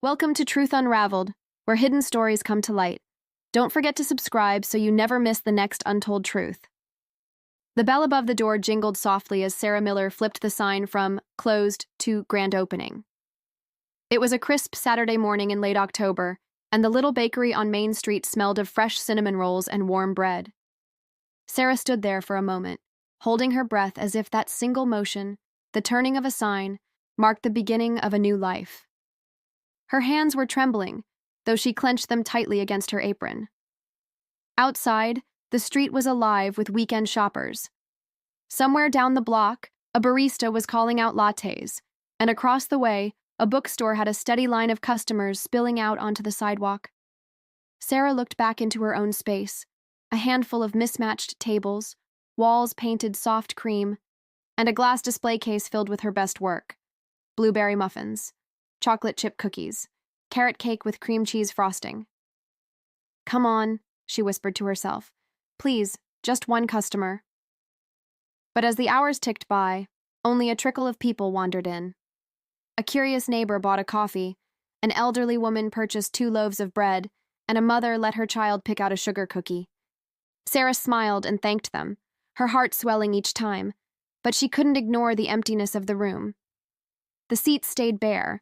Welcome to Truth Unraveled, where hidden stories come to light. Don't forget to subscribe so you never miss the next untold truth. The bell above the door jingled softly as Sarah Miller flipped the sign from closed to grand opening. It was a crisp Saturday morning in late October, and the little bakery on Main Street smelled of fresh cinnamon rolls and warm bread. Sarah stood there for a moment, holding her breath as if that single motion, the turning of a sign, marked the beginning of a new life. Her hands were trembling, though she clenched them tightly against her apron. Outside, the street was alive with weekend shoppers. Somewhere down the block, a barista was calling out lattes, and across the way, a bookstore had a steady line of customers spilling out onto the sidewalk. Sarah looked back into her own space, a handful of mismatched tables, walls painted soft cream, and a glass display case filled with her best work: blueberry muffins, chocolate chip cookies, carrot cake with cream cheese frosting. "Come on," she whispered to herself. "Please, just one customer." But as the hours ticked by, only a trickle of people wandered in. A curious neighbor bought a coffee, an elderly woman purchased 2 loaves of bread, and a mother let her child pick out a sugar cookie. Sarah smiled and thanked them, her heart swelling each time, but she couldn't ignore the emptiness of the room. The seats stayed bare.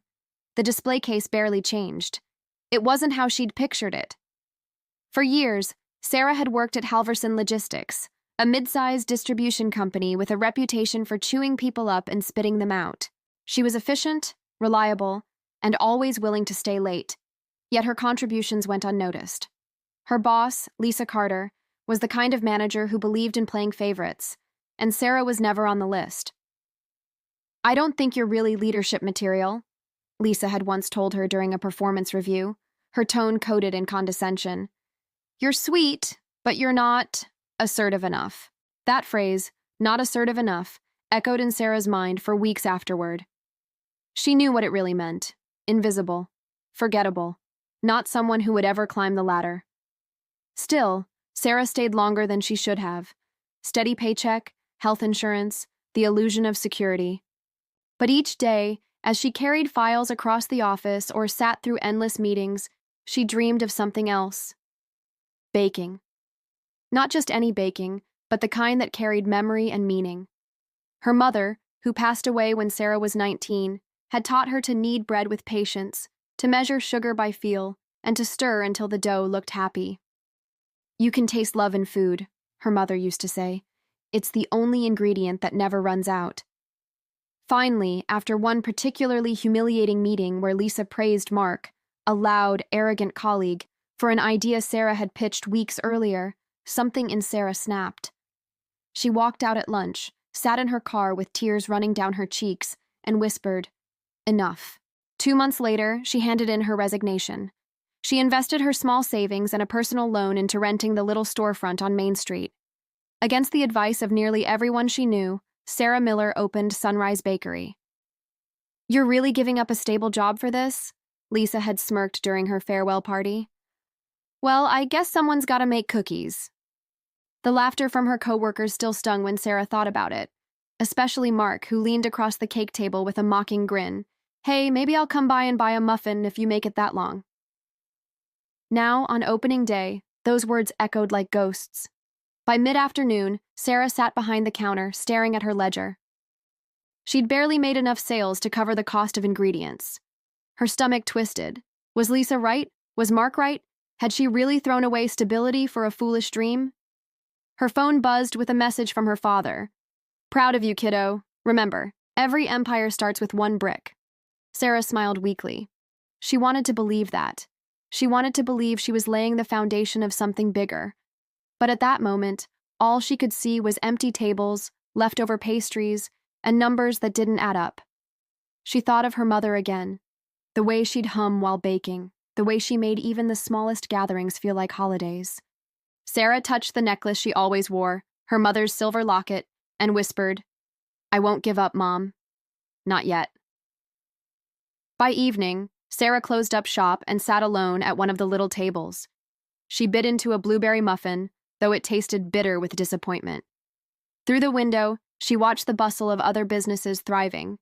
The display case barely changed. It wasn't how she'd pictured it. For years, Sarah had worked at Halverson Logistics, a mid-sized distribution company with a reputation for chewing people up and spitting them out. She was efficient, reliable, and always willing to stay late, yet her contributions went unnoticed. Her boss, Lisa Carter, was the kind of manager who believed in playing favorites, and Sarah was never on the list. "I don't think you're really leadership material," Lisa had once told her during a performance review, her tone coated in condescension. "You're sweet, but you're not assertive enough." That phrase, "not assertive enough," echoed in Sarah's mind for weeks afterward. She knew what it really meant: invisible, forgettable, not someone who would ever climb the ladder. Still, Sarah stayed longer than she should have. Steady paycheck, health insurance, the illusion of security. But each day, as she carried files across the office or sat through endless meetings, she dreamed of something else. Baking. Not just any baking, but the kind that carried memory and meaning. Her mother, who passed away when Sarah was 19, had taught her to knead bread with patience, to measure sugar by feel, and to stir until the dough looked happy. "You can taste love in food," her mother used to say. "It's the only ingredient that never runs out." Finally, after one particularly humiliating meeting where Lisa praised Mark, a loud, arrogant colleague, for an idea Sarah had pitched weeks earlier, something in Sarah snapped. She walked out at lunch, sat in her car with tears running down her cheeks, and whispered, "Enough." 2 months later, she handed in her resignation. She invested her small savings and a personal loan into renting the little storefront on Main Street. Against the advice of nearly everyone she knew, Sarah Miller opened Sunrise Bakery. "You're really giving up a stable job for this?" Lisa had smirked during her farewell party. "Well, I guess someone's got to make cookies." The laughter from her coworkers still stung when Sarah thought about it, especially Mark, who leaned across the cake table with a mocking grin. "Hey, maybe I'll come by and buy a muffin if you make it that long." Now, on opening day, those words echoed like ghosts. By mid-afternoon, Sarah sat behind the counter, staring at her ledger. She'd barely made enough sales to cover the cost of ingredients. Her stomach twisted. Was Lisa right? Was Mark right? Had she really thrown away stability for a foolish dream? Her phone buzzed with a message from her father. "Proud of you, kiddo. Remember, every empire starts with 1 brick." Sarah smiled weakly. She wanted to believe that. She wanted to believe she was laying the foundation of something bigger. But at that moment, all she could see was empty tables, leftover pastries, and numbers that didn't add up. She thought of her mother again, the way she'd hum while baking, the way she made even the smallest gatherings feel like holidays. Sarah touched the necklace she always wore, her mother's silver locket, and whispered, "I won't give up, Mom. Not yet." By evening, Sarah closed up shop and sat alone at one of the little tables. She bit into a blueberry muffin, though it tasted bitter with disappointment. Through the window, she watched the bustle of other businesses thriving.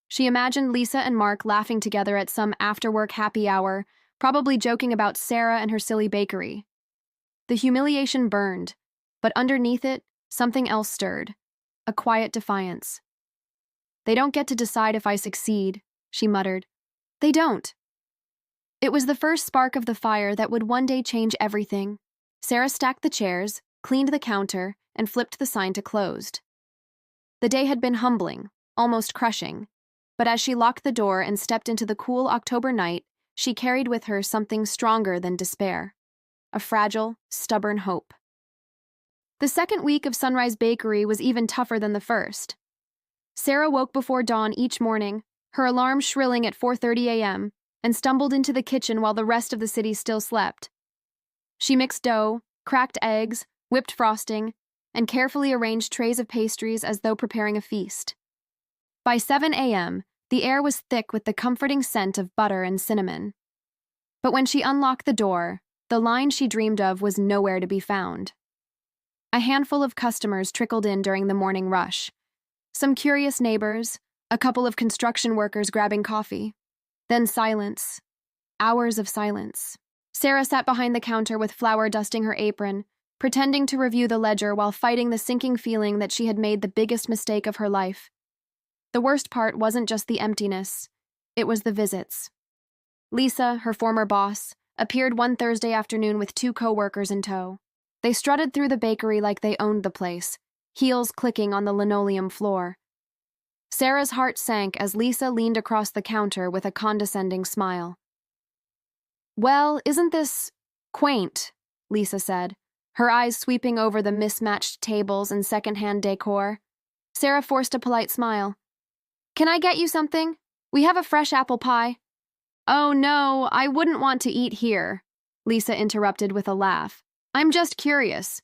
She imagined Lisa and Mark laughing together at some after-work happy hour, probably joking about Sarah and her silly bakery. The humiliation burned, but underneath it, something else stirred, a quiet defiance. "They don't get to decide if I succeed," she muttered. "They don't." It was the first spark of the fire that would one day change everything. Sarah stacked the chairs, cleaned the counter, and flipped the sign to closed. The day had been humbling, almost crushing, but as she locked the door and stepped into the cool October night, she carried with her something stronger than despair, a fragile, stubborn hope. The second week of Sunrise Bakery was even tougher than the first. Sarah woke before dawn each morning, her alarm shrilling at 4:30 a.m., and stumbled into the kitchen while the rest of the city still slept. She mixed dough, cracked eggs, whipped frosting, and carefully arranged trays of pastries as though preparing a feast. By 7 a.m., the air was thick with the comforting scent of butter and cinnamon. But when she unlocked the door, the line she dreamed of was nowhere to be found. A handful of customers trickled in during the morning rush. Some curious neighbors, a couple of construction workers grabbing coffee. Then silence. Hours of silence. Sarah sat behind the counter with flour dusting her apron, pretending to review the ledger while fighting the sinking feeling that she had made the biggest mistake of her life. The worst part wasn't just the emptiness. It was the visits. Lisa, her former boss, appeared one Thursday afternoon with 2 coworkers in tow. They strutted through the bakery like they owned the place, heels clicking on the linoleum floor. Sarah's heart sank as Lisa leaned across the counter with a condescending smile. "Well, isn't this quaint?" Lisa said, her eyes sweeping over the mismatched tables and secondhand decor. Sarah forced a polite smile. "Can I get you something? We have a fresh apple pie." "Oh no, I wouldn't want to eat here," Lisa interrupted with a laugh. "I'm just curious.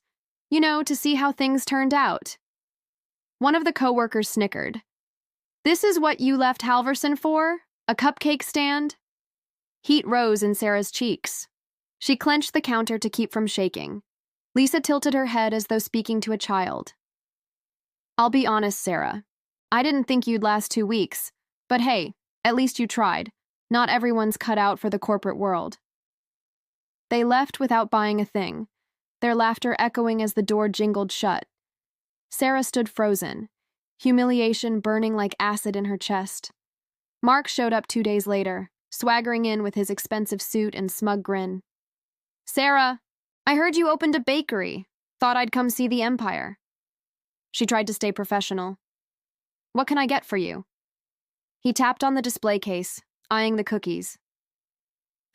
To see how things turned out." One of the coworkers snickered. "This is what you left Halverson for? A cupcake stand?" Heat rose in Sarah's cheeks. She clenched the counter to keep from shaking. Lisa tilted her head as though speaking to a child. "I'll be honest, Sarah. I didn't think you'd last 2 weeks, but hey, at least you tried. Not everyone's cut out for the corporate world." They left without buying a thing, their laughter echoing as the door jingled shut. Sarah stood frozen, humiliation burning like acid in her chest. Mark showed up 2 days later, swaggering in with his expensive suit and smug grin. "Sarah, I heard you opened a bakery. Thought I'd come see the empire." She tried to stay professional. "What can I get for you?" He tapped on the display case, eyeing the cookies.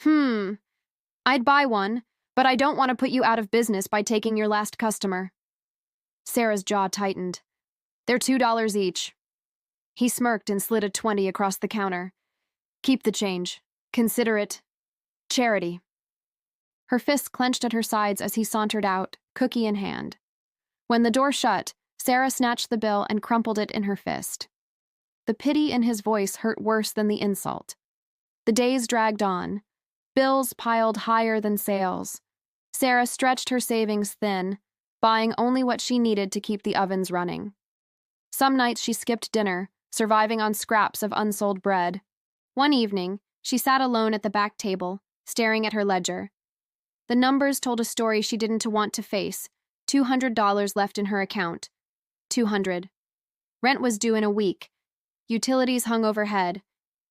I'd buy one, but I don't want to put you out of business by taking your last customer." Sarah's jaw tightened. "They're $2 each." He smirked and slid a 20 across the counter. "Keep the change. Consider it charity." Her fists clenched at her sides as he sauntered out, cookie in hand. When the door shut, Sarah snatched the bill and crumpled it in her fist. The pity in his voice hurt worse than the insult. The days dragged on. Bills piled higher than sales. Sarah stretched her savings thin, buying only what she needed to keep the ovens running. Some nights she skipped dinner, surviving on scraps of unsold bread. One evening, she sat alone at the back table, staring at her ledger. The numbers told a story she didn't want to face. $200 left in her account. 200. Rent was due in a week. Utilities hung overhead.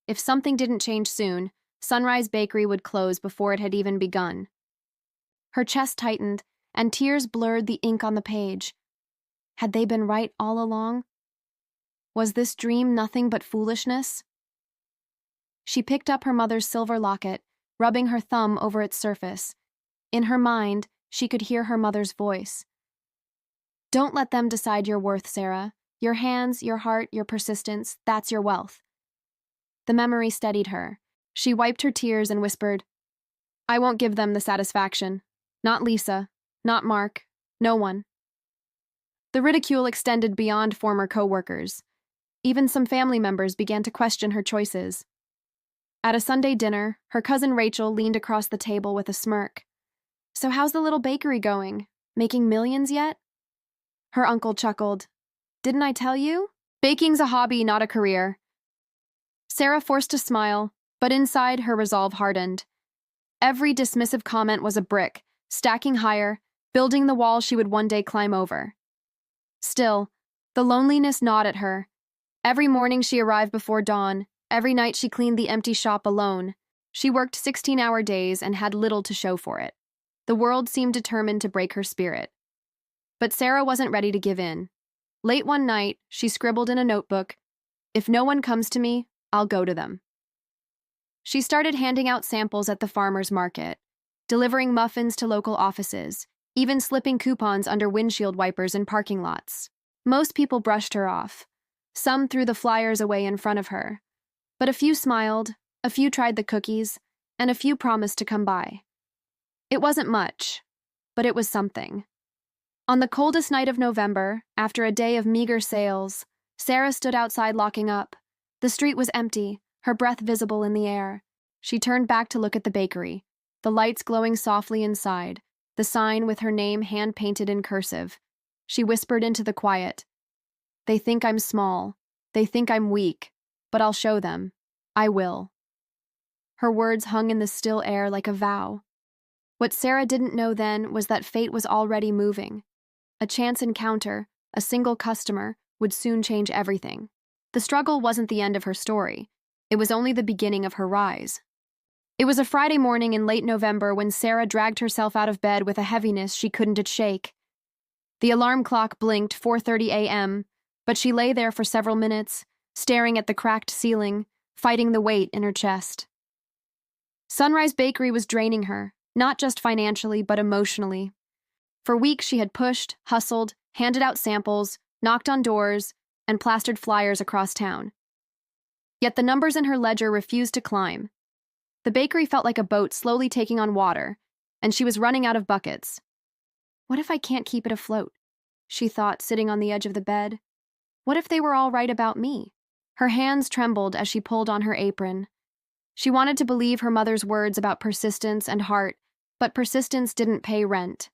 If something didn't change soon, Sunrise Bakery would close before it had even begun. Her chest tightened, and tears blurred the ink on the page. Had they been right all along? Was this dream nothing but foolishness? She picked up her mother's silver locket, rubbing her thumb over its surface. In her mind, she could hear her mother's voice. "Don't let them decide your worth, Sarah. Your hands, your heart, your persistence, that's your wealth." The memory steadied her. She wiped her tears and whispered, "I won't give them the satisfaction. Not Lisa, not Mark, no one." The ridicule extended beyond former coworkers. Even some family members began to question her choices. At a Sunday dinner, her cousin Rachel leaned across the table with a smirk. "So how's the little bakery going? Making millions yet?" Her uncle chuckled. "Didn't I tell you? Baking's a hobby, not a career." Sarah forced a smile, but inside her resolve hardened. Every dismissive comment was a brick, stacking higher, building the wall she would one day climb over. Still, the loneliness gnawed at her. Every morning she arrived before dawn, every night she cleaned the empty shop alone. She worked 16-hour days and had little to show for it. The world seemed determined to break her spirit. But Sarah wasn't ready to give in. Late one night, she scribbled in a notebook, "If no one comes to me, I'll go to them." She started handing out samples at the farmer's market, delivering muffins to local offices, even slipping coupons under windshield wipers in parking lots. Most people brushed her off. Some threw the flyers away in front of her. But a few smiled, a few tried the cookies, and a few promised to come by. It wasn't much, but it was something. On the coldest night of November, after a day of meager sales, Sarah stood outside locking up. The street was empty, her breath visible in the air. She turned back to look at the bakery, the lights glowing softly inside, the sign with her name hand-painted in cursive. She whispered into the quiet, "They think I'm small. They think I'm weak. But I'll show them. I will." Her words hung in the still air like a vow. What Sarah didn't know then was that fate was already moving. A chance encounter, a single customer, would soon change everything. The struggle wasn't the end of her story. It was only the beginning of her rise. It was a Friday morning in late November when Sarah dragged herself out of bed with a heaviness she couldn't shake. The alarm clock blinked 4:30 a.m., but she lay there for several minutes, staring at the cracked ceiling, fighting the weight in her chest. Sunrise Bakery was draining her, not just financially, but emotionally. For weeks she had pushed, hustled, handed out samples, knocked on doors, and plastered flyers across town. Yet the numbers in her ledger refused to climb. The bakery felt like a boat slowly taking on water, and she was running out of buckets. What if I can't keep it afloat? She thought, sitting on the edge of the bed. What if they were all right about me? Her hands trembled as she pulled on her apron. She wanted to believe her mother's words about persistence and heart, but persistence didn't pay rent.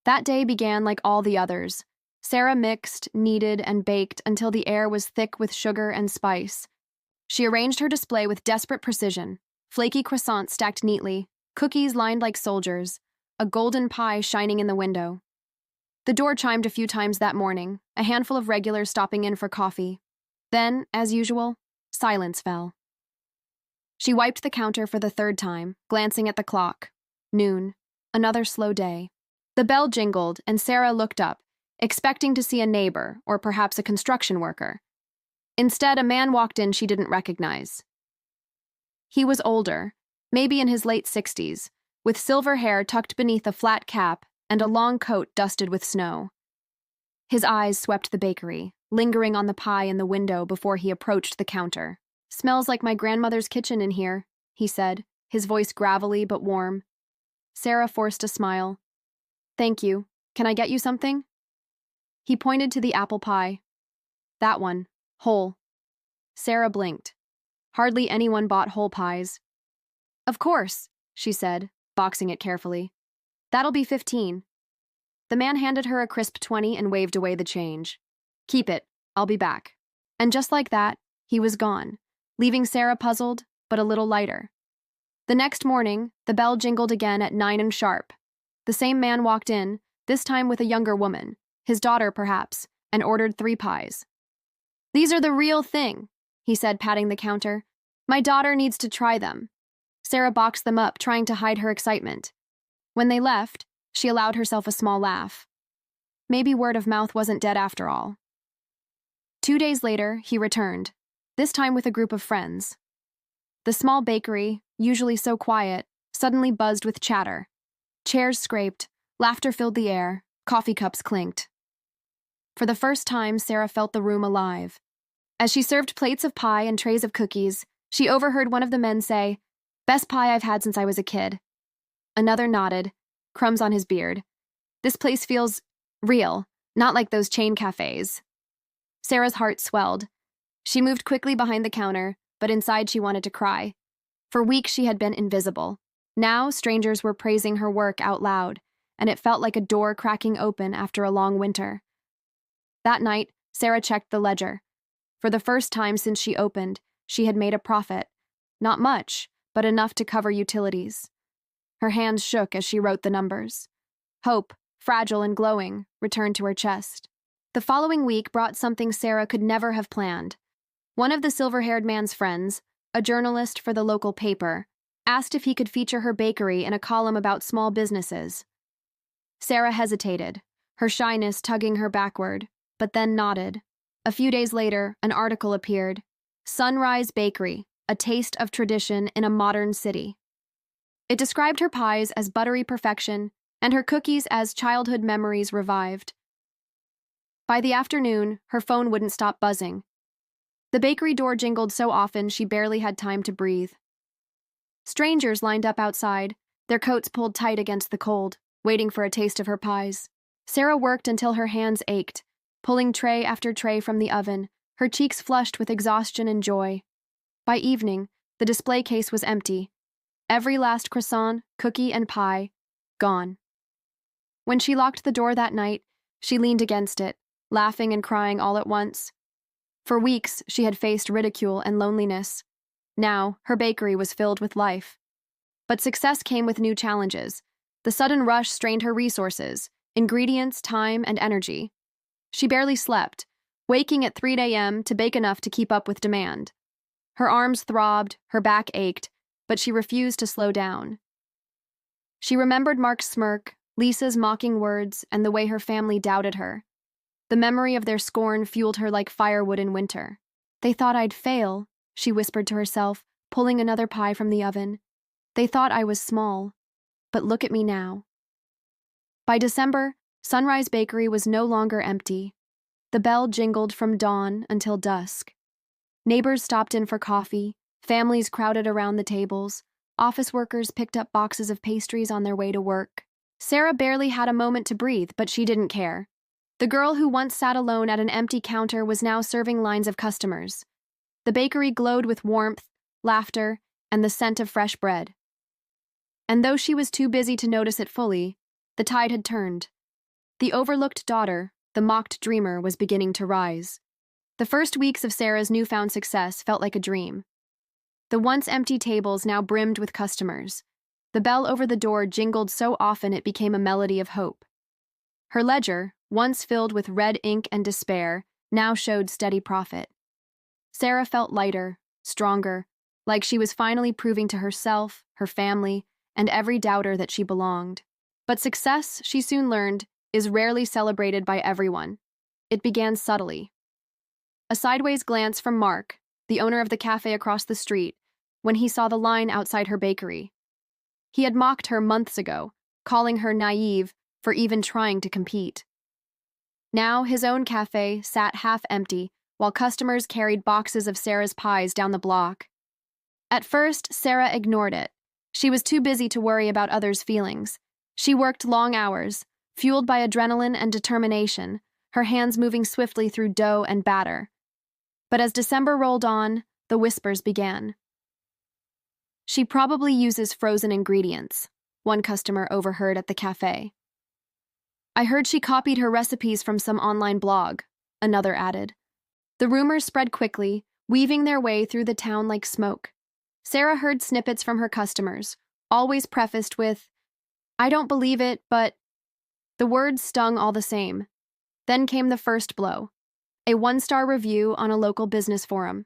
That day began like all the others. Sarah mixed, kneaded, and baked until the air was thick with sugar and spice. She arranged her display with desperate precision. Flaky croissants stacked neatly, cookies lined like soldiers, a golden pie shining in the window. The door chimed a few times that morning, a handful of regulars stopping in for coffee. Then, as usual, silence fell. She wiped the counter for the third time, glancing at the clock. Noon. Another slow day. The bell jingled, and Sarah looked up, expecting to see a neighbor or perhaps a construction worker. Instead, a man walked in she didn't recognize. He was older, maybe in his late 60s, with silver hair tucked beneath a flat cap and a long coat dusted with snow. His eyes swept the bakery, lingering on the pie in the window before he approached the counter. "Smells like my grandmother's kitchen in here," he said, his voice gravelly but warm. Sarah forced a smile. "Thank you. Can I get you something?" He pointed to the apple pie. "That one. Whole." Sarah blinked. Hardly anyone bought whole pies. "Of course," she said, boxing it carefully. "That'll be 15. The man handed her a crisp 20 and waved away the change. "Keep it. I'll be back." And just like that, he was gone, leaving Sarah puzzled, but a little lighter. The next morning, the bell jingled again at 9 and sharp. The same man walked in, this time with a younger woman, his daughter perhaps, and ordered 3 pies. "These are the real thing," he said, patting the counter. "My daughter needs to try them." Sarah boxed them up, trying to hide her excitement. When they left, she allowed herself a small laugh. Maybe word of mouth wasn't dead after all. 2 days later, he returned, this time with a group of friends. The small bakery, usually so quiet, suddenly buzzed with chatter. Chairs scraped, laughter filled the air, coffee cups clinked. For the first time, Sarah felt the room alive. As she served plates of pie and trays of cookies, she overheard one of the men say, "Best pie I've had since I was a kid." Another nodded, crumbs on his beard. "This place feels real, not like those chain cafes." Sarah's heart swelled. She moved quickly behind the counter, but inside she wanted to cry. For weeks she had been invisible. Now strangers were praising her work out loud, and it felt like a door cracking open after a long winter. That night, Sarah checked the ledger. For the first time since she opened, she had made a profit. Not much, but enough to cover utilities. Her hands shook as she wrote the numbers. Hope, fragile and glowing, returned to her chest. The following week brought something Sarah could never have planned. One of the silver-haired man's friends, a journalist for the local paper, asked if he could feature her bakery in a column about small businesses. Sarah hesitated, her shyness tugging her backward, but then nodded. A few days later, an article appeared. Sunrise Bakery, a taste of tradition in a modern city. It described her pies as buttery perfection and her cookies as childhood memories revived. By the afternoon, her phone wouldn't stop buzzing. The bakery door jingled so often she barely had time to breathe. Strangers lined up outside, their coats pulled tight against the cold, waiting for a taste of her pies. Sarah worked until her hands ached, pulling tray after tray from the oven, her cheeks flushed with exhaustion and joy. By evening, the display case was empty. Every last croissant, cookie, and pie, gone. When she locked the door that night, she leaned against it, laughing and crying all at once. For weeks, she had faced ridicule and loneliness. Now, her bakery was filled with life. But success came with new challenges. The sudden rush strained her resources, ingredients, time, and energy. She barely slept, waking at 3 a.m. to bake enough to keep up with demand. Her arms throbbed, her back ached, but she refused to slow down. She remembered Mark's smirk, Lisa's mocking words, and the way her family doubted her. The memory of their scorn fueled her like firewood in winter. They thought I'd fail, she whispered to herself, pulling another pie from the oven. They thought I was small, but look at me now. By December, Sunrise Bakery was no longer empty. The bell jingled from dawn until dusk. Neighbors stopped in for coffee, families crowded around the tables, office workers picked up boxes of pastries on their way to work. Sarah barely had a moment to breathe, but she didn't care. The girl who once sat alone at an empty counter was now serving lines of customers. The bakery glowed with warmth, laughter, and the scent of fresh bread. And though she was too busy to notice it fully, the tide had turned. The overlooked daughter, the mocked dreamer, was beginning to rise. The first weeks of Sarah's newfound success felt like a dream. The once empty tables now brimmed with customers. The bell over the door jingled so often it became a melody of hope. Her ledger, once filled with red ink and despair, now showed steady profit. Sarah felt lighter, stronger, like she was finally proving to herself, her family, and every doubter that she belonged. But success, she soon learned, is rarely celebrated by everyone. It began subtly. A sideways glance from Mark, the owner of the cafe across the street, when he saw the line outside her bakery. He had mocked her months ago, calling her naive for even trying to compete. Now his own cafe sat half-empty while customers carried boxes of Sarah's pies down the block. At first, Sarah ignored it. She was too busy to worry about others' feelings. She worked long hours, fueled by adrenaline and determination, her hands moving swiftly through dough and batter. But as December rolled on, the whispers began. She probably uses frozen ingredients, one customer overheard at the cafe. I heard she copied her recipes from some online blog, another added. The rumors spread quickly, weaving their way through the town like smoke. Sarah heard snippets from her customers, always prefaced with, I don't believe it, but... The words stung all the same. Then came the first blow, a 1-star review on a local business forum.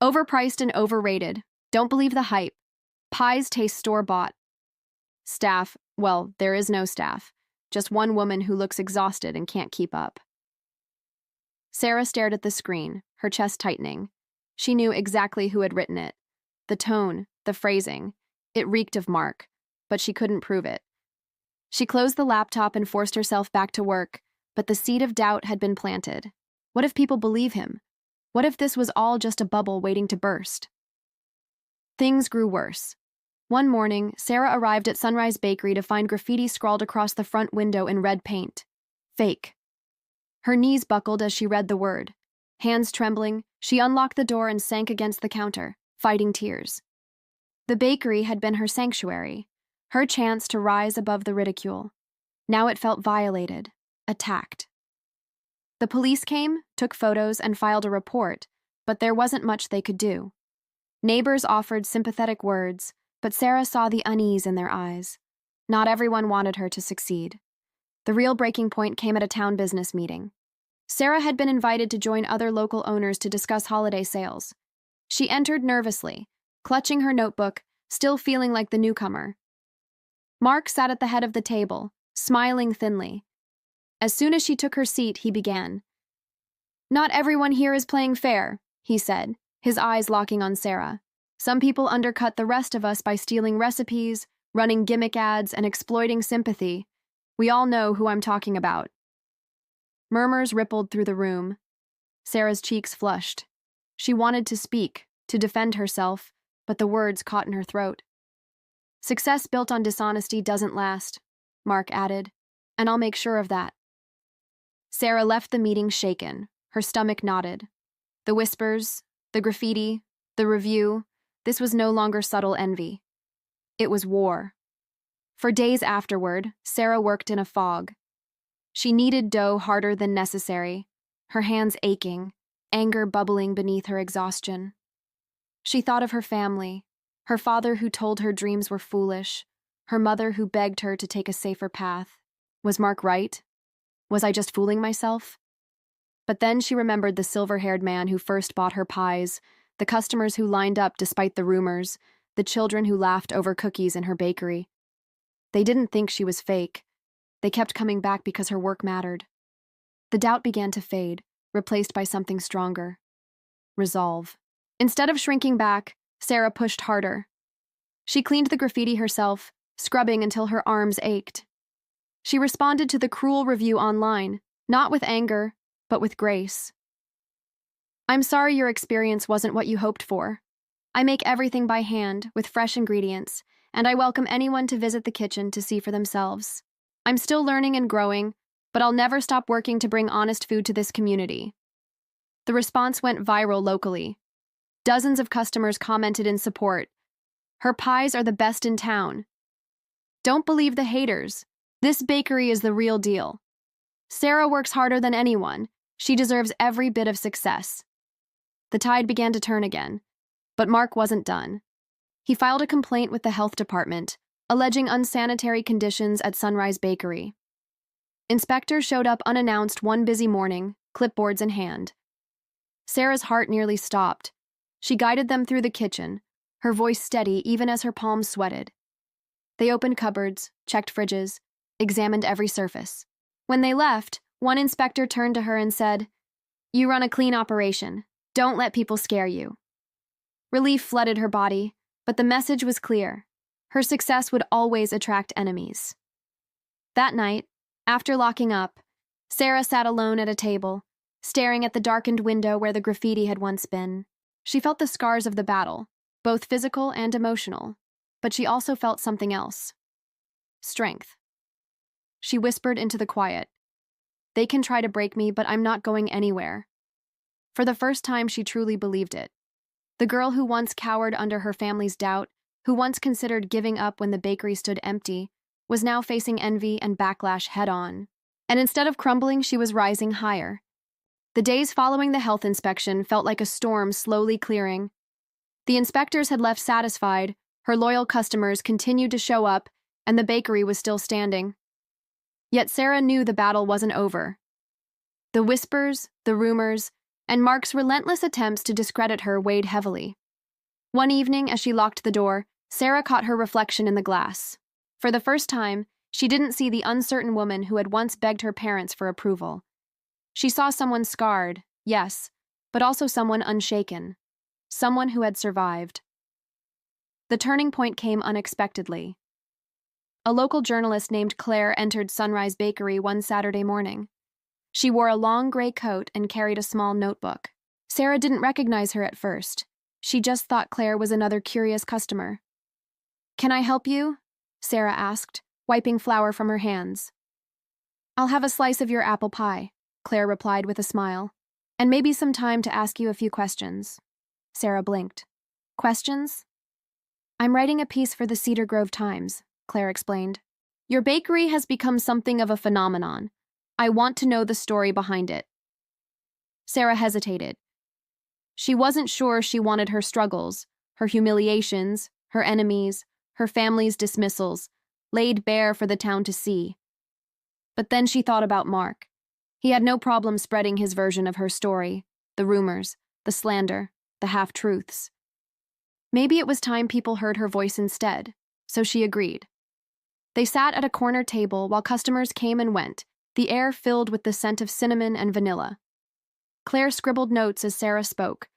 Overpriced and overrated. Don't believe the hype. Pies taste store-bought. Staff, well, there is no staff. Just one woman who looks exhausted and can't keep up. Sarah stared at the screen, her chest tightening. She knew exactly who had written it. The tone, the phrasing. It reeked of Mark, but she couldn't prove it. She closed the laptop and forced herself back to work, but the seed of doubt had been planted. What if people believe him? What if this was all just a bubble waiting to burst? Things grew worse. One morning, Sarah arrived at Sunrise Bakery to find graffiti scrawled across the front window in red paint. Fake. Her knees buckled as she read the word. Hands trembling, she unlocked the door and sank against the counter, fighting tears. The bakery had been her sanctuary, her chance to rise above the ridicule. Now it felt violated, attacked. The police came, took photos, and filed a report, but there wasn't much they could do. Neighbors offered sympathetic words, but Sarah saw the unease in their eyes. Not everyone wanted her to succeed. The real breaking point came at a town business meeting. Sarah had been invited to join other local owners to discuss holiday sales. She entered nervously, clutching her notebook, still feeling like the newcomer. Mark sat at the head of the table, smiling thinly. As soon as she took her seat, he began. "Not everyone here is playing fair," he said, his eyes locking on Sarah. "Some people undercut the rest of us by stealing recipes, running gimmick ads, and exploiting sympathy. We all know who I'm talking about." Murmurs rippled through the room. Sarah's cheeks flushed. She wanted to speak, to defend herself, but the words caught in her throat. "Success built on dishonesty doesn't last," Mark added, "and I'll make sure of that." Sarah left the meeting shaken, her stomach knotted. The whispers, the graffiti, the review, this was no longer subtle envy. It was war. For days afterward, Sarah worked in a fog. She kneaded dough harder than necessary, her hands aching, anger bubbling beneath her exhaustion. She thought of her family, her father who told her dreams were foolish, her mother who begged her to take a safer path. Was Mark right? Was I just fooling myself? But then she remembered the silver-haired man who first bought her pies, the customers who lined up despite the rumors, the children who laughed over cookies in her bakery. They didn't think she was fake. They kept coming back because her work mattered. The doubt began to fade, replaced by something stronger. Resolve. Instead of shrinking back, Sarah pushed harder. She cleaned the graffiti herself, scrubbing until her arms ached. She responded to the cruel review online, not with anger, but with grace. "I'm sorry your experience wasn't what you hoped for. I make everything by hand, with fresh ingredients, and I welcome anyone to visit the kitchen to see for themselves. I'm still learning and growing, but I'll never stop working to bring honest food to this community." The response went viral locally. Dozens of customers commented in support. "Her pies are the best in town. Don't believe the haters. This bakery is the real deal. Sarah works harder than anyone. She deserves every bit of success." The tide began to turn again, but Mark wasn't done. He filed a complaint with the health department, alleging unsanitary conditions at Sunrise Bakery. Inspectors showed up unannounced one busy morning, clipboards in hand. Sarah's heart nearly stopped. She guided them through the kitchen, her voice steady even as her palms sweated. They opened cupboards, checked fridges, examined every surface. When they left, one inspector turned to her and said, "You run a clean operation. Don't let people scare you." Relief flooded her body, but the message was clear. Her success would always attract enemies. That night, after locking up, Sarah sat alone at a table, staring at the darkened window where the graffiti had once been. She felt the scars of the battle, both physical and emotional, but she also felt something else. Strength. She whispered into the quiet. "They can try to break me, but I'm not going anywhere." For the first time, she truly believed it. The girl who once cowered under her family's doubt, who once considered giving up when the bakery stood empty, was now facing envy and backlash head-on. And instead of crumbling, she was rising higher. The days following the health inspection felt like a storm slowly clearing. The inspectors had left satisfied, her loyal customers continued to show up, and the bakery was still standing. Yet Sarah knew the battle wasn't over. The whispers, the rumors, and Mark's relentless attempts to discredit her weighed heavily. One evening, as she locked the door, Sarah caught her reflection in the glass. For the first time, she didn't see the uncertain woman who had once begged her parents for approval. She saw someone scarred, yes, but also someone unshaken. Someone who had survived. The turning point came unexpectedly. A local journalist named Claire entered Sunrise Bakery one Saturday morning. She wore a long gray coat and carried a small notebook. Sarah didn't recognize her at first. She just thought Claire was another curious customer. "Can I help you?" Sarah asked, wiping flour from her hands. "I'll have a slice of your apple pie," Claire replied with a smile. "And maybe some time to ask you a few questions." Sarah blinked. "Questions?" "I'm writing a piece for the Cedar Grove Times," Claire explained. "Your bakery has become something of a phenomenon. I want to know the story behind it." Sarah hesitated. She wasn't sure she wanted her struggles, her humiliations, her enemies, her family's dismissals, laid bare for the town to see. But then she thought about Mark. He had no problem spreading his version of her story, the rumors, the slander, the half-truths. Maybe it was time people heard her voice instead, so she agreed. They sat at a corner table while customers came and went, the air filled with the scent of cinnamon and vanilla. Claire scribbled notes as Sarah spoke.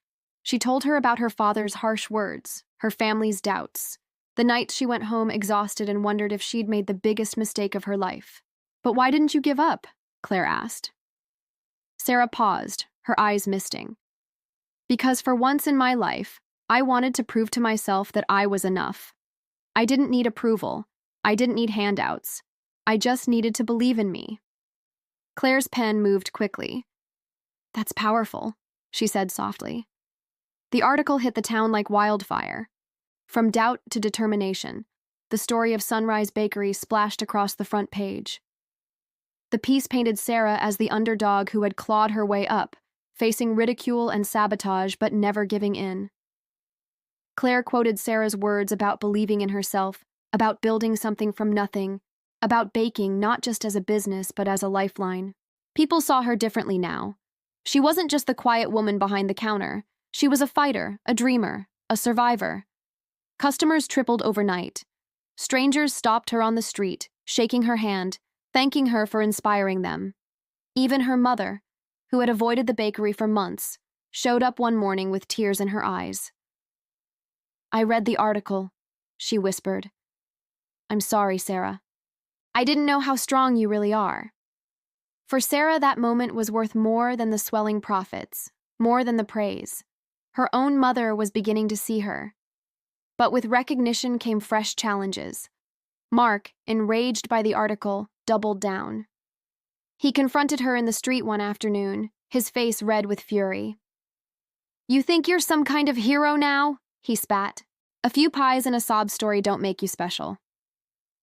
She told her about her father's harsh words, her family's doubts, the nights she went home exhausted and wondered if she'd made the biggest mistake of her life. "But why didn't you give up?" Claire asked. Sarah paused, her eyes misting. "Because for once in my life, I wanted to prove to myself that I was enough. I didn't need approval. I didn't need handouts. I just needed to believe in me." Claire's pen moved quickly. "That's powerful," she said softly. The article hit the town like wildfire. From doubt to determination, the story of Sunrise Bakery splashed across the front page. The piece painted Sarah as the underdog who had clawed her way up, facing ridicule and sabotage but never giving in. Claire quoted Sarah's words about believing in herself, about building something from nothing, about baking not just as a business but as a lifeline. People saw her differently now. She wasn't just the quiet woman behind the counter. She was a fighter, a dreamer, a survivor. Customers tripled overnight. Strangers stopped her on the street, shaking her hand, thanking her for inspiring them. Even her mother, who had avoided the bakery for months, showed up one morning with tears in her eyes. "I read the article," she whispered. "I'm sorry, Sarah. I didn't know how strong you really are." For Sarah, that moment was worth more than the swelling profits, more than the praise. Her own mother was beginning to see her. But with recognition came fresh challenges. Mark, enraged by the article, doubled down. He confronted her in the street one afternoon, his face red with fury. "You think you're some kind of hero now?" he spat. "A few pies and a sob story don't make you special."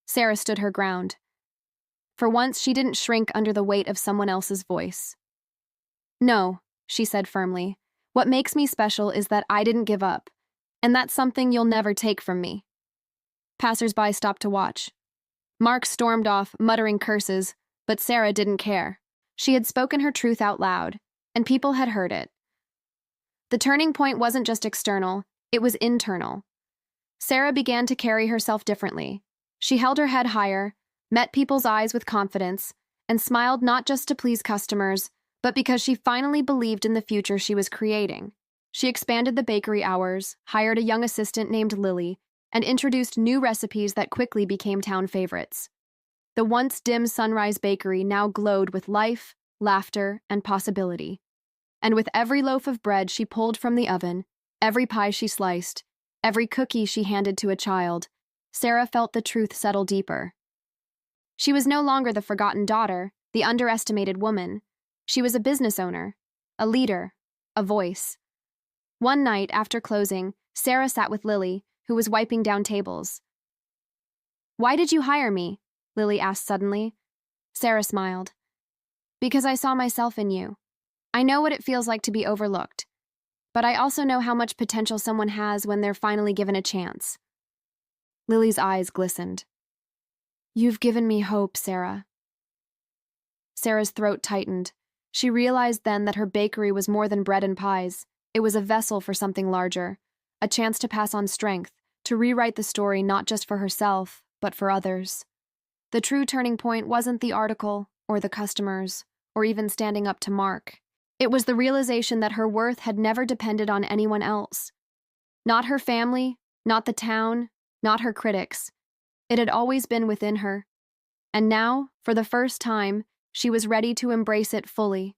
Sarah stood her ground. For once, she didn't shrink under the weight of someone else's voice. "No," she said firmly. "What makes me special is that I didn't give up, and that's something you'll never take from me." Passers-by stopped to watch. Mark stormed off, muttering curses, but Sarah didn't care. She had spoken her truth out loud, and people had heard it. The turning point wasn't just external, it was internal. Sarah began to carry herself differently. She held her head higher, met people's eyes with confidence, and smiled not just to please customers, but because she finally believed in the future she was creating. She expanded the bakery hours, hired a young assistant named Lily, and introduced new recipes that quickly became town favorites. The once dim Sunrise Bakery now glowed with life, laughter, and possibility. And with every loaf of bread she pulled from the oven, every pie she sliced, every cookie she handed to a child, Sarah felt the truth settle deeper. She was no longer the forgotten daughter, the underestimated woman. She was a business owner, a leader, a voice. One night, after closing, Sarah sat with Lily, who was wiping down tables. "Why did you hire me?" Lily asked suddenly. Sarah smiled. "Because I saw myself in you. I know what it feels like to be overlooked, but I also know how much potential someone has when they're finally given a chance." Lily's eyes glistened. "You've given me hope, Sarah." Sarah's throat tightened. She realized then that her bakery was more than bread and pies. It was a vessel for something larger, a chance to pass on strength, to rewrite the story not just for herself, but for others. The true turning point wasn't the article, or the customers, or even standing up to Mark. It was the realization that her worth had never depended on anyone else. Not her family, not the town, not her critics. It had always been within her. And now, for the first time, she was ready to embrace it fully.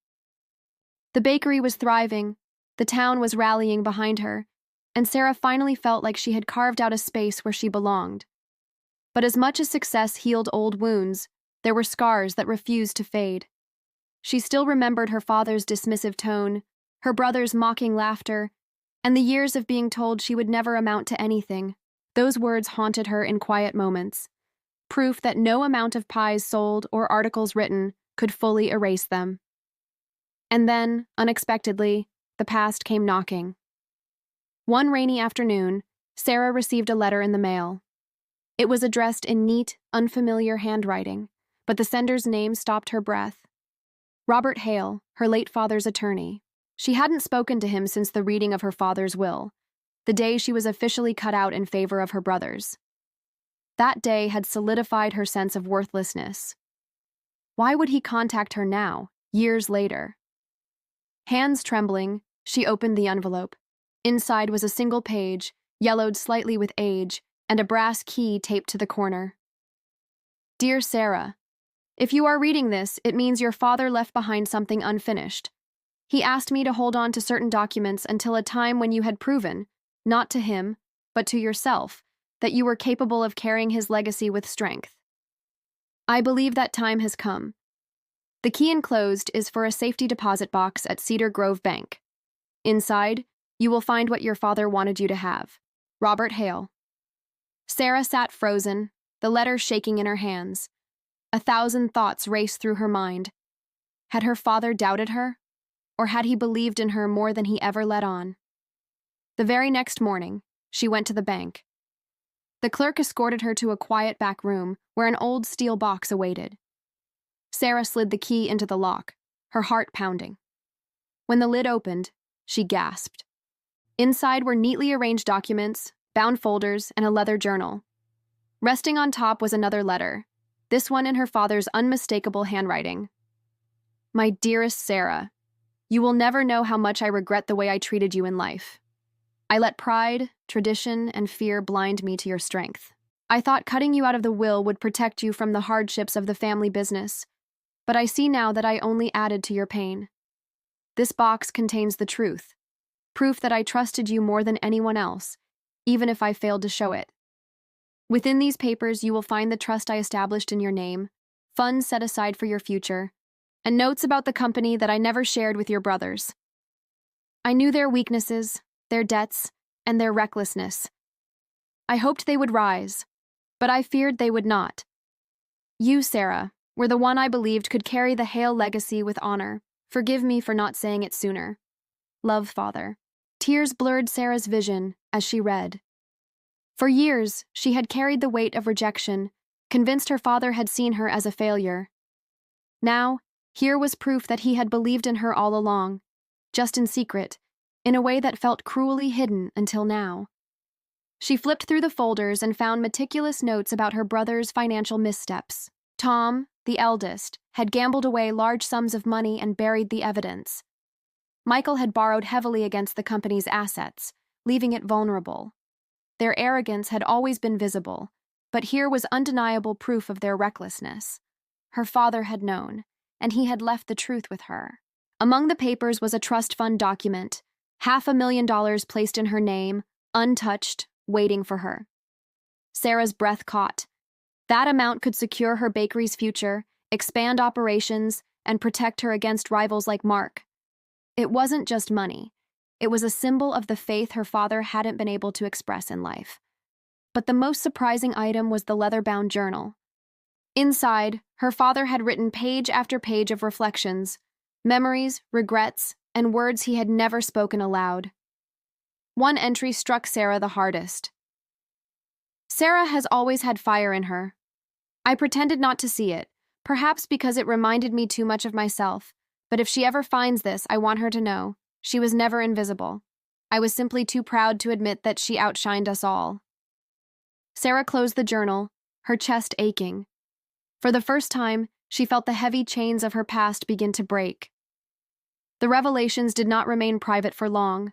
The bakery was thriving, the town was rallying behind her, and Sarah finally felt like she had carved out a space where she belonged. But as much as success healed old wounds, there were scars that refused to fade. She still remembered her father's dismissive tone, her brother's mocking laughter, and the years of being told she would never amount to anything. Those words haunted her in quiet moments, proof that no amount of pies sold or articles written could fully erase them. And then, unexpectedly, the past came knocking. One rainy afternoon, Sarah received a letter in the mail. It was addressed in neat, unfamiliar handwriting, but the sender's name stopped her breath. Robert Hale, her late father's attorney. She hadn't spoken to him since the reading of her father's will, the day she was officially cut out in favor of her brothers. That day had solidified her sense of worthlessness. Why would he contact her now, years later? Hands trembling, she opened the envelope. Inside was a single page, yellowed slightly with age, and a brass key taped to the corner. Dear Sarah, if you are reading this, it means your father left behind something unfinished. He asked me to hold on to certain documents until a time when you had proven, not to him, but to yourself, that you were capable of carrying his legacy with strength. I believe that time has come. The key enclosed is for a safety deposit box at Cedar Grove Bank. Inside, you will find what your father wanted you to have. Robert Hale. Sarah sat frozen, the letter shaking in her hands. 1,000 thoughts raced through her mind. Had her father doubted her? Or had he believed in her more than he ever let on? The very next morning, she went to the bank. The clerk escorted her to a quiet back room where an old steel box awaited. Sarah slid the key into the lock, her heart pounding. When the lid opened, she gasped. Inside were neatly arranged documents, bound folders, and a leather journal. Resting on top was another letter, this one in her father's unmistakable handwriting. My dearest Sarah, you will never know how much I regret the way I treated you in life. I let pride, tradition, and fear blind me to your strength. I thought cutting you out of the will would protect you from the hardships of the family business, but I see now that I only added to your pain. This box contains the truth, proof that I trusted you more than anyone else, even if I failed to show it. Within these papers, you will find the trust I established in your name, funds set aside for your future, and notes about the company that I never shared with your brothers. I knew their weaknesses, their debts, and their recklessness. I hoped they would rise, but I feared they would not. You, Sarah, were the one I believed could carry the Hale legacy with honor. Forgive me for not saying it sooner. Love, Father. Tears blurred Sarah's vision as she read. For years, she had carried the weight of rejection, convinced her father had seen her as a failure. Now, here was proof that he had believed in her all along, just in secret, in a way that felt cruelly hidden until now. She flipped through the folders and found meticulous notes about her brother's financial missteps. Tom, the eldest, had gambled away large sums of money and buried the evidence. Michael had borrowed heavily against the company's assets, leaving it vulnerable. Their arrogance had always been visible, but here was undeniable proof of their recklessness. Her father had known, and he had left the truth with her. Among the papers was a trust fund document, $500,000 placed in her name, untouched, waiting for her. Sarah's breath caught. That amount could secure her bakery's future, expand operations, and protect her against rivals like Mark. It wasn't just money. It was a symbol of the faith her father hadn't been able to express in life. But the most surprising item was the leather-bound journal. Inside, her father had written page after page of reflections, memories, regrets, and words he had never spoken aloud. One entry struck Sarah the hardest. Sarah has always had fire in her. I pretended not to see it, perhaps because it reminded me too much of myself, but if she ever finds this, I want her to know. She was never invisible. I was simply too proud to admit that she outshined us all. Sarah closed the journal, her chest aching. For the first time, she felt the heavy chains of her past begin to break. The revelations did not remain private for long.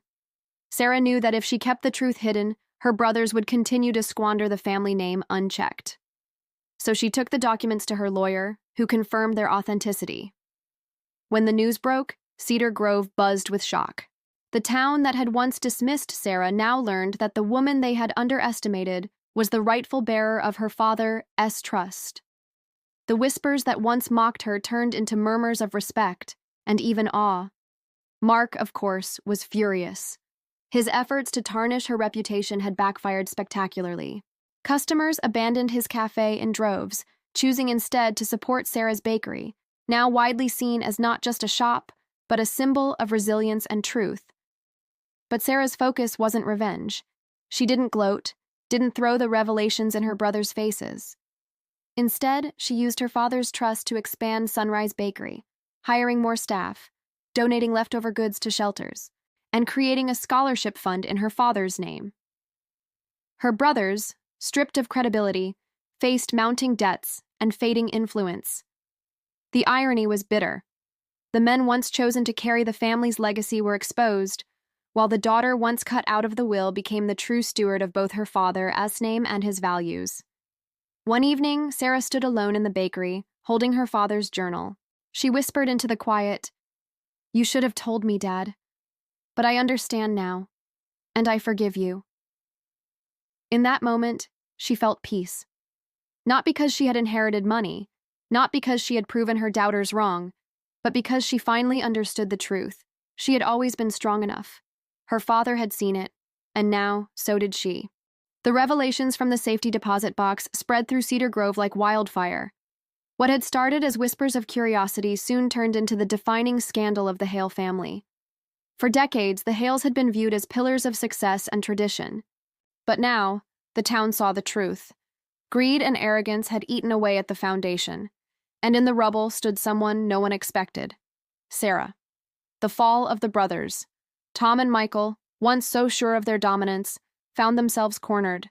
Sarah knew that if she kept the truth hidden, her brothers would continue to squander the family name unchecked. So she took the documents to her lawyer, who confirmed their authenticity. When the news broke, Cedar Grove buzzed with shock. The town that had once dismissed Sarah now learned that the woman they had underestimated was the rightful bearer of her father's trust. The whispers that once mocked her turned into murmurs of respect and even awe. Mark, of course, was furious. His efforts to tarnish her reputation had backfired spectacularly. Customers abandoned his cafe in droves, choosing instead to support Sarah's bakery, now widely seen as not just a shop, but a symbol of resilience and truth. But Sarah's focus wasn't revenge. She didn't gloat, didn't throw the revelations in her brothers' faces. Instead, she used her father's trust to expand Sunrise Bakery, hiring more staff, donating leftover goods to shelters, and creating a scholarship fund in her father's name. Her brothers, stripped of credibility, faced mounting debts and fading influence. The irony was bitter. The men once chosen to carry the family's legacy were exposed, while the daughter once cut out of the will became the true steward of both her father's name and his values. One evening, Sarah stood alone in the bakery, holding her father's journal. She whispered into the quiet, "You should have told me, Dad. But I understand now, and I forgive you." In that moment, she felt peace. Not because she had inherited money, not because she had proven her doubters wrong, but because she finally understood the truth. She had always been strong enough. Her father had seen it, and now so did she. The revelations from the safety deposit box spread through Cedar Grove like wildfire. What had started as whispers of curiosity soon turned into the defining scandal of the Hale family. For decades, the Hales had been viewed as pillars of success and tradition. But now, the town saw the truth. Greed and arrogance had eaten away at the foundation, and in the rubble stood someone no one expected: Sarah. The fall of the brothers. Tom and Michael, once so sure of their dominance, found themselves cornered.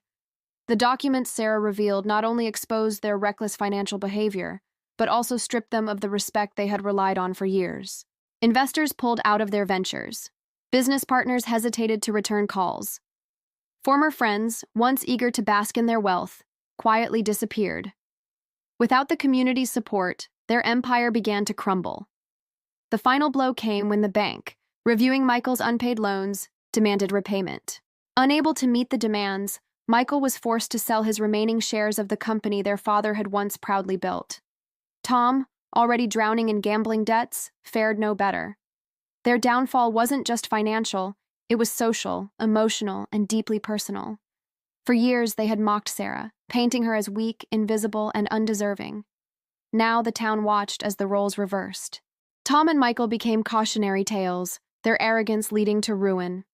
The documents Sarah revealed not only exposed their reckless financial behavior, but also stripped them of the respect they had relied on for years. Investors pulled out of their ventures. Business partners hesitated to return calls. Former friends, once eager to bask in their wealth, quietly disappeared. Without the community's support, their empire began to crumble. The final blow came when the bank, reviewing Michael's unpaid loans, demanded repayment. Unable to meet the demands, Michael was forced to sell his remaining shares of the company their father had once proudly built. Tom, already drowning in gambling debts, fared no better. Their downfall wasn't just financial, it was social, emotional, and deeply personal. For years, they had mocked Sarah, painting her as weak, invisible, and undeserving. Now the town watched as the roles reversed. Tom and Michael became cautionary tales, their arrogance leading to ruin.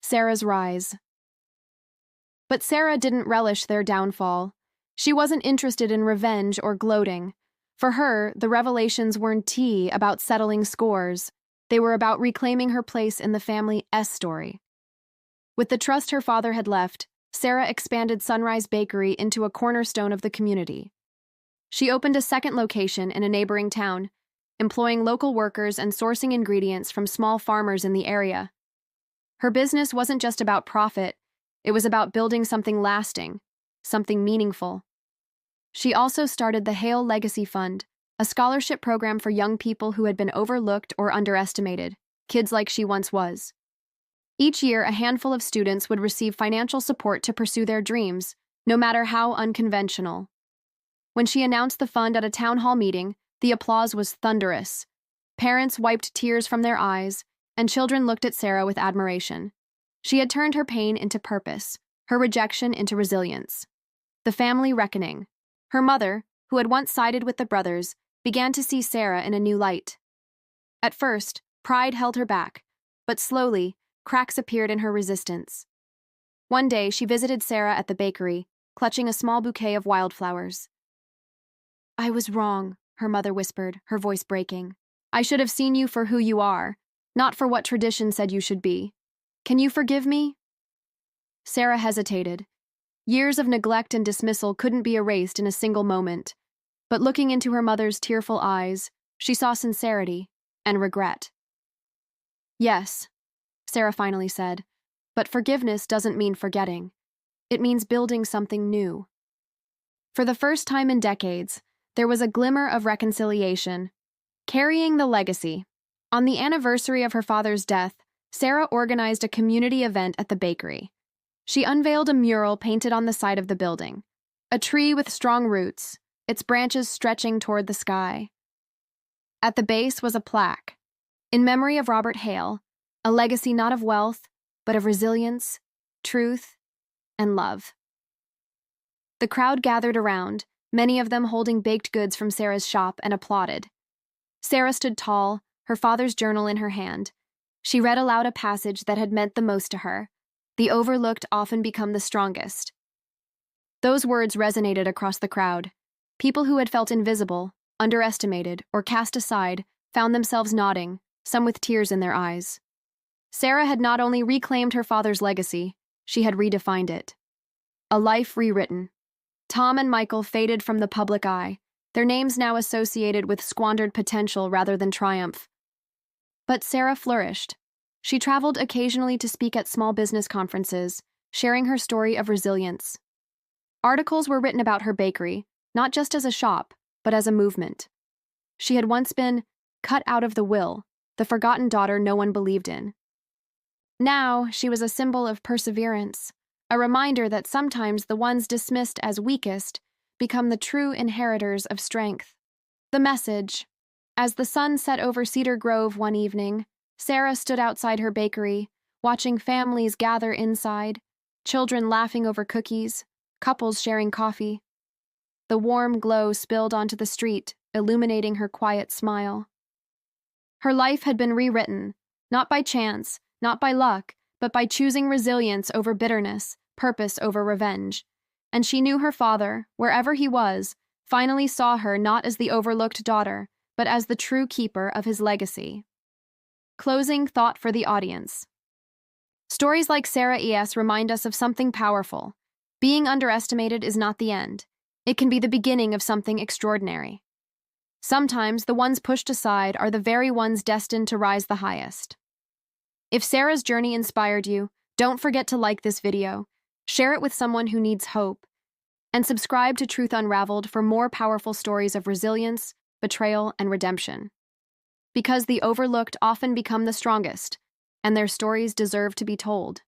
Sarah's rise. But Sarah didn't relish their downfall. She wasn't interested in revenge or gloating. For her, the revelations weren't about settling scores. They were about reclaiming her place in the family's story. With the trust her father had left, Sarah expanded Sunrise Bakery into a cornerstone of the community. She opened a second location in a neighboring town, employing local workers and sourcing ingredients from small farmers in the area. Her business wasn't just about profit, it was about building something lasting, something meaningful. She also started the Hale Legacy Fund, a scholarship program for young people who had been overlooked or underestimated, kids like she once was. Each year, a handful of students would receive financial support to pursue their dreams, no matter how unconventional. When she announced the fund at a town hall meeting, the applause was thunderous. Parents wiped tears from their eyes, and children looked at Sarah with admiration. She had turned her pain into purpose, her rejection into resilience. The family reckoning. Her mother, who had once sided with the brothers, began to see Sarah in a new light. At first, pride held her back, but slowly, cracks appeared in her resistance. One day, she visited Sarah at the bakery, clutching a small bouquet of wildflowers. "I was wrong," her mother whispered, her voice breaking. "I should have seen you for who you are, not for what tradition said you should be. Can you forgive me?" Sarah hesitated. Years of neglect and dismissal couldn't be erased in a single moment. But looking into her mother's tearful eyes, she saw sincerity and regret. "Yes," Sarah finally said, "but forgiveness doesn't mean forgetting. It means building something new." For the first time in decades, there was a glimmer of reconciliation. Carrying the legacy. On the anniversary of her father's death, Sarah organized a community event at the bakery. She unveiled a mural painted on the side of the building, a tree with strong roots, its branches stretching toward the sky. At the base was a plaque, in memory of Robert Hale, a legacy not of wealth, but of resilience, truth, and love. The crowd gathered around, many of them holding baked goods from Sarah's shop, and applauded. Sarah stood tall, her father's journal in her hand. She read aloud a passage that had meant the most to her. The overlooked often become the strongest. Those words resonated across the crowd. People who had felt invisible, underestimated, or cast aside found themselves nodding, some with tears in their eyes. Sarah had not only reclaimed her father's legacy, she had redefined it. A life rewritten. Tom and Michael faded from the public eye, their names now associated with squandered potential rather than triumph. But Sarah flourished. She traveled occasionally to speak at small business conferences, sharing her story of resilience. Articles were written about her bakery, not just as a shop, but as a movement. She had once been cut out of the will, the forgotten daughter no one believed in. Now, she was a symbol of perseverance, a reminder that sometimes the ones dismissed as weakest become the true inheritors of strength. The message. As the sun set over Cedar Grove one evening, Sarah stood outside her bakery, watching families gather inside, children laughing over cookies, couples sharing coffee. The warm glow spilled onto the street, illuminating her quiet smile. Her life had been rewritten, not by chance, not by luck, but by choosing resilience over bitterness, purpose over revenge. And she knew her father, wherever he was, finally saw her not as the overlooked daughter, but as the true keeper of his legacy. Closing thought for the audience. Stories like Sarah E.S. remind us of something powerful. Being underestimated is not the end. It can be the beginning of something extraordinary. Sometimes the ones pushed aside are the very ones destined to rise the highest. If Sarah's journey inspired you, don't forget to like this video, share it with someone who needs hope, and subscribe to Truth Unraveled for more powerful stories of resilience, betrayal, and redemption. Because the overlooked often become the strongest, and their stories deserve to be told.